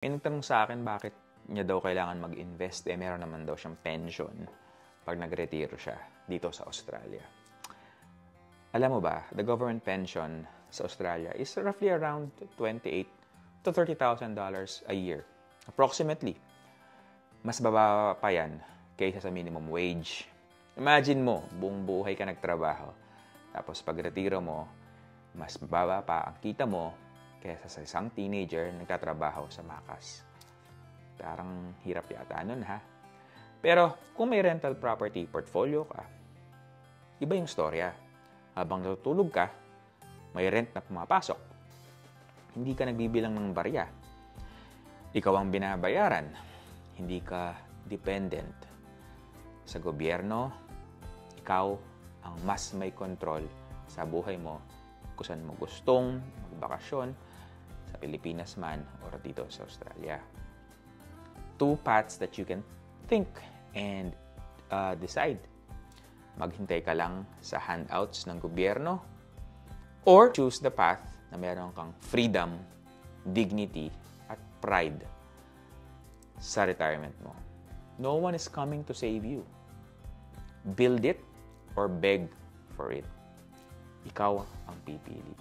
May nagtanong sa akin bakit niya daw kailangan mag-invest. Meron naman daw siyang pension pag nagretiro siya dito sa Australia. Alam mo ba, the government pension sa Australia is roughly around $28,000 to $30,000 a year. Approximately. Mas bababa pa yan kaysa sa minimum wage. Imagine mo, buong buhay ka nagtrabaho. Tapos pag retiro mo, mas bababa pa ang kita mo kaysa sa isang teenager na nagtatrabaho sa makas. Parang hirap yata nun, ha? Pero kung may rental property portfolio ka, iba yung storya. Habang natutulog ka, may rent na pumapasok. Hindi ka nagbibilang ng barya. Ikaw ang binabayaran. Hindi ka dependent sa gobyerno. Ikaw ang mas may control sa buhay mo kung saan mo gustong magbakasyon, sa Pilipinas man o dito sa Australia. Two paths that you can think and decide. Maghintay ka lang sa handouts ng gobyerno or choose the path na meron kang freedom, dignity, at pride sa retirement mo. No one is coming to save you. Build it or beg for it. Ikaw ang pipili.